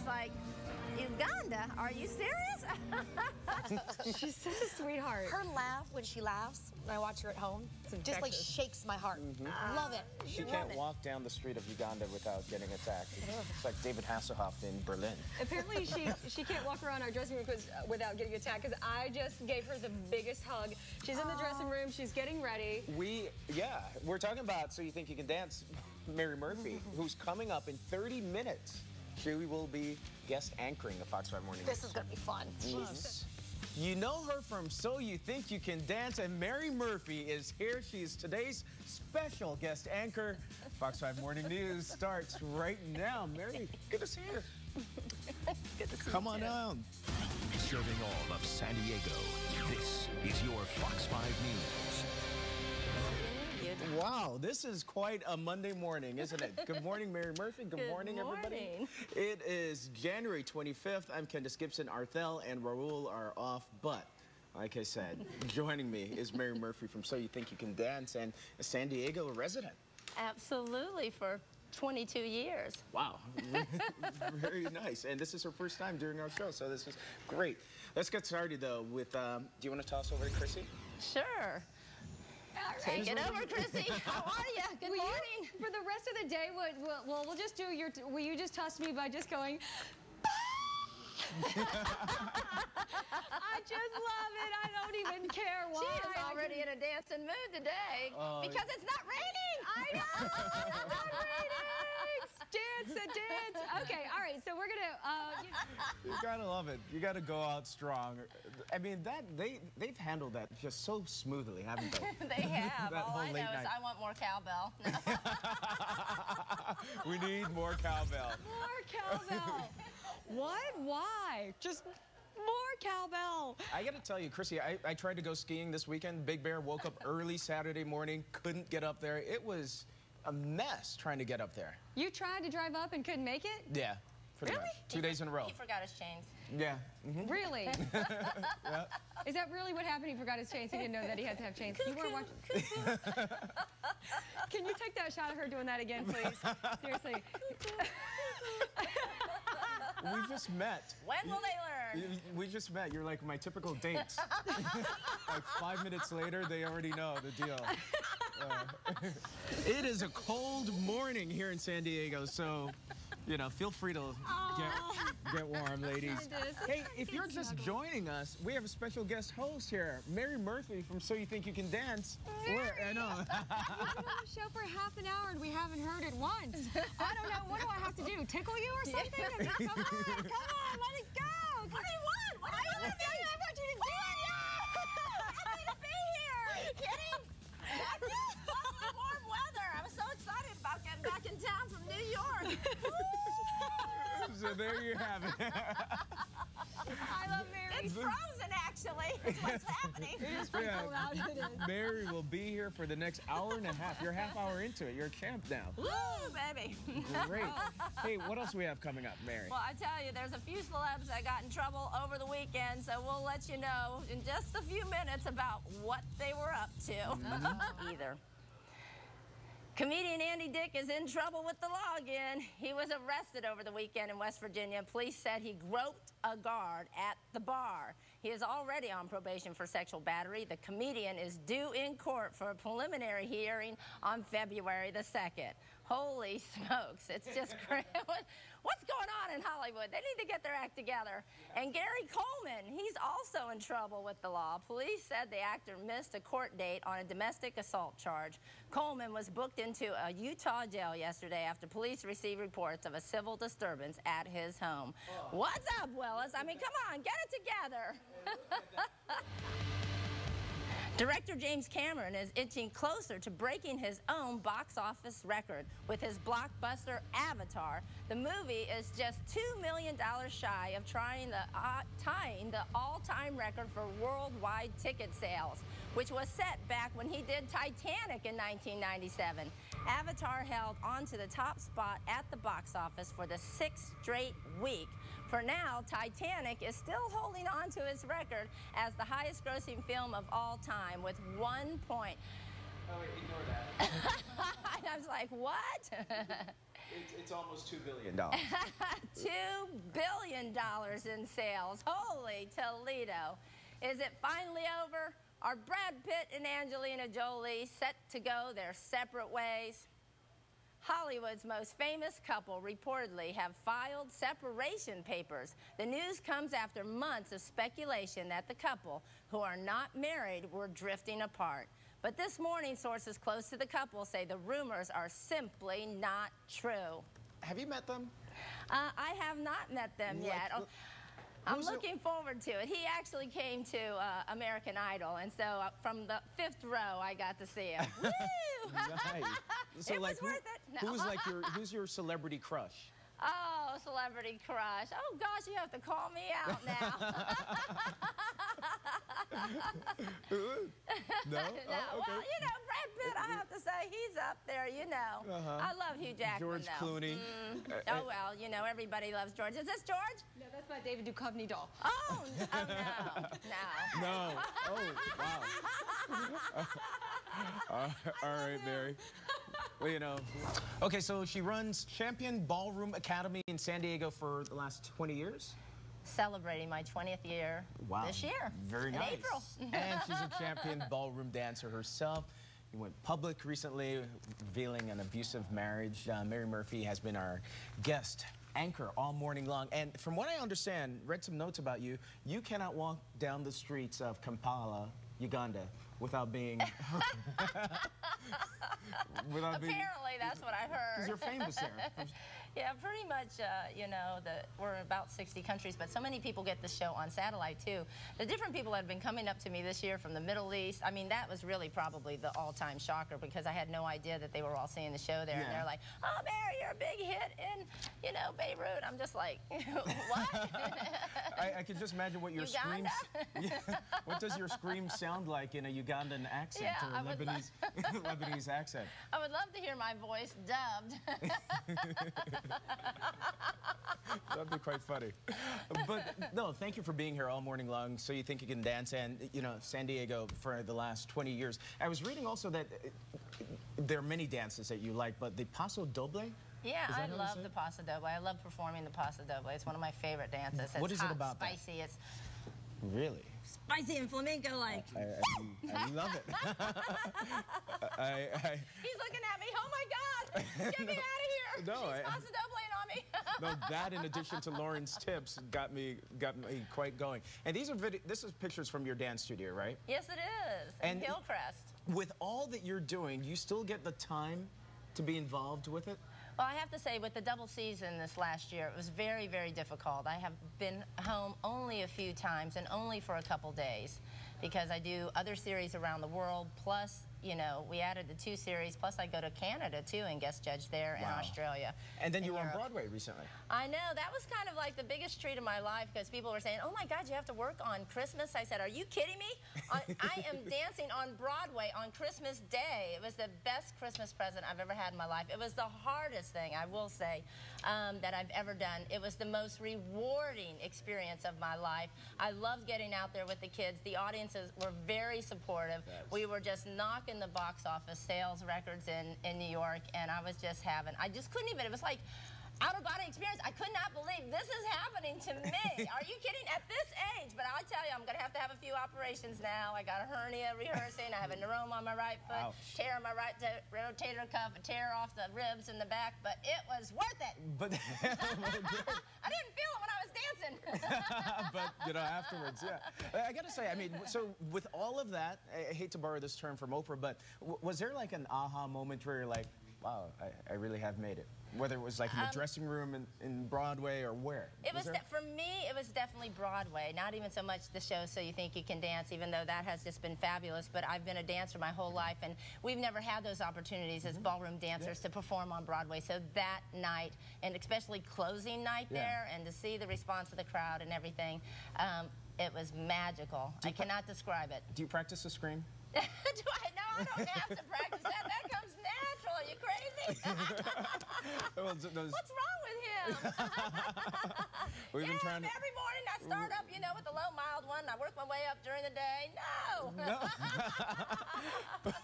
like, Uganda? Are you serious? She's such a sweetheart. Her laugh when she laughs, when I watch her at home, just like shakes my heart. Love it. She can't walk down the street of Uganda without getting attacked. It's like David Hasselhoff in Berlin. Apparently she can't walk around our dressing room without getting attacked, because I just gave her the biggest hug. She's in the dressing room. She's getting ready. We're talking about So You Think You Can Dance, Mary Murphy, who's coming up in 30 minutes. She will be guest anchoring the Fox 5 Morning News. This is going to be fun. You know her from So You Think You Can Dance, and Mary Murphy is here. She's today's special guest anchor. Fox 5 Morning News starts right now. Mary, good to see you. Good to see Come you on too. down. Serving all of San Diego, this is your Fox 5 News. Wow, this is quite a Monday morning, isn't it? Good morning, Mary Murphy. Good morning, everybody. It is January 25th. I'm Candace Gibson. Arthel and Raul are off, but like I said, joining me is Mary Murphy from So You Think You Can Dance and a San Diego resident. Absolutely, for 22 years. Wow, very nice. And this is her first time during our show, so this is great. Let's get started, though, with, do you want to toss over to Chrissy? Sure. Take it over, Chrissy. How are you? Good morning. For the rest of the day, we'll just do your. Will you just toss me by just going? I just love it. I don't even care why. She is already in a dancing mood today because it's not raining. I know. It's not raining. Dance. Okay. All right. So we're gonna. You gotta love it. You gotta go out strong. I mean, they've handled that just so smoothly, haven't they? They have. That All whole I know late is night. I want more cowbell. We need more cowbell. More cowbell. What? Why? Just more cowbell. I gotta tell you, Chrissy, I tried to go skiing this weekend. Big Bear woke up early Saturday morning, couldn't get up there. It was a mess trying to get up there. You tried to drive up and couldn't make it? Yeah, pretty much. 2 days in a row. He forgot his chains. Yeah. Really? Yeah. Is that really what happened? He forgot his chains. He didn't know that he had to have chains. You weren't watching. Can you take that shot of her doing that again, please? Seriously. We just met. When will they learn? We just met. You're like my typical dates. Like 5 minutes later, they already know the deal. It is a cold morning here in San Diego, so, you know, feel free to get warm, ladies. Hey, if you're just joining us, we have a special guest host here, Mary Murphy from So You Think You Can Dance. I know. We've been on the show for half an hour and we haven't heard it once. I don't know. What do I have to do? Tickle you or something? I mean, come on, let it go. What do you want? What do you want? I want you to do it. I'm happy to be here. Are you kidding? Warm weather. I'm so excited about getting back in town from New York. So there you have it. I love Mary. It's frozen, actually. It's what's happening. It is pretty cold out. It is. Mary will be here for the next hour and a half. You're half hour into it. You're a champ now. Woo, baby. Great. Hey, what else do we have coming up, Mary? Well, I tell you, there's a few celebs that got in trouble over the weekend, so we'll let you know in just a few minutes about what they were up to. Either. Comedian Andy Dick is in trouble with the law again. He was arrested over the weekend in West Virginia. Police said he groped a guard at the bar. He is already on probation for sexual battery. The comedian is due in court for a preliminary hearing on February the 2nd. Holy smokes, it's just crazy. What's going on in Hollywood? They need to get their act together. And Gary Coleman, he's also in trouble with the law. Police said the actor missed a court date on a domestic assault charge. Coleman was booked into a Utah jail yesterday after police received reports of a civil disturbance at his home. What's up, Willis? I mean, come on, get it together. Director James Cameron is inching closer to breaking his own box office record with his blockbuster Avatar. The movie is just $2 million shy of tying the all-time record for worldwide ticket sales, which was set back when he did Titanic in 1997. Avatar held onto the top spot at the box office for the 6th straight week. For now, Titanic is still holding on to its record as the highest grossing film of all time with $1.1 Oh, wait, ignore that. And I was like, what? It's almost $2 billion. $2 billion in sales. Holy Toledo. Is it finally over? Are Brad Pitt and Angelina Jolie set to go their separate ways? Hollywood's most famous couple reportedly have filed separation papers. The news comes after months of speculation that the couple, who are not married, were drifting apart. But this morning, sources close to the couple say the rumors are simply not true. Have you met them? I have not met them yet. I'm looking forward to it. He actually came to American Idol, and so from the 5th row, I got to see him. Woo! Nice. So, it like, was worth it. No. who's your celebrity crush? Oh, celebrity crush. Oh, gosh, you have to call me out now. No? No. Oh, okay. Well, you know, Brad Pitt, I have to say, he's up there, you know. I love Hugh Jackman, George though. Clooney. Oh, well, you know, everybody loves George. Is this George? No, that's my David Duchovny doll. Oh, no. No. No. Oh, wow. All right, Mary. Well, you know. Okay, so she runs Champion Ballroom Academy in San Diego for the last 20 years? Celebrating my 20th year this year. Very nice. In April. And she's a champion ballroom dancer herself. You went public recently, revealing an abusive marriage. Mary Murphy has been our guest anchor all morning long. And from what I understand, read some notes about you, you cannot walk down the streets of Kampala, Uganda, without being... Apparently, that's what I heard. Because you're famous there. Yeah, pretty much, you know, we're in about 60 countries, but so many people get the show on satellite, too. The different people that have been coming up to me this year from the Middle East, I mean, that was really probably the all-time shocker because I had no idea that they were all seeing the show there. Yeah. And they're like, oh, Mary, you're a big hit in, you know, Beirut. I'm just like, what? I can just imagine what your screams... Yeah, what does your scream sound like in a Ugandan accent or Lebanese accent? I would love to hear my voice dubbed. That'd be quite funny. But no, thank you for being here all morning long. So you think you can dance, and you know, San Diego for the last 20 years. I was reading also that there are many dances that you like, but the Paso Doble? Yeah, I love the Paso Doble. I love performing the Paso Doble. It's one of my favorite dances. What is it about spicy. That? It's really spicy and flamenco-like. I love it. He's looking at me. Oh my God! Get me out of here! No, she's Paso Dobling on me. No, that in addition to Lauren's tips got me quite going. And these are this is pictures from your dance studio, right? Yes, it is. In Hillcrest. With all that you're doing, you still get the time to be involved with it? Well, I have to say, with the double season this last year, it was very, very difficult. I have been home only a few times and only for a couple days because I do other series around the world, plus, you know, we added the 2 series, plus I go to Canada, too, and guest judge there in Australia. And then you were on Broadway recently. I know. That was kind of like the biggest treat of my life because people were saying, oh, my God, you have to work on Christmas? I said, are you kidding me? I am dancing on Broadway on Christmas Day. It was the best Christmas present I've ever had in my life. It was the hardest thing, I will say, that I've ever done. It was the most rewarding experience of my life. I loved getting out there with the kids. The audiences were very supportive. We were just knocking the box office sales records in New York, and I just couldn't even, it was like out-of-body experience. I could not believe this is happening to me. Are you kidding? At this age. But I'll tell you, I'm going to have a few operations now. I got a hernia rehearsing. I have a neuroma on my right foot, tear on my right rotator cuff, a tear off the ribs in the back, but it was worth it. But I didn't feel it when I was dancing. But, you know, afterwards, yeah. I got to say, I mean, so with all of that, I hate to borrow this term from Oprah, but was there like an aha moment where you're like, wow, I really have made it? Whether it was like in the dressing room in Broadway or where? For me, it was definitely Broadway. Not even so much the show So You Think You Can Dance, even though that has just been fabulous. But I've been a dancer my whole life, and we've never had those opportunities as ballroom dancers to perform on Broadway. So that night, and especially closing night there, and to see the response of the crowd and everything, it was magical. I cannot describe it. Do you practice the scream? Do I? No, I don't have to practice that. That comes natural. Are you crazy? What's wrong with him? Every morning I start up, you know, with the low, mild one. I work my way up during the day. No.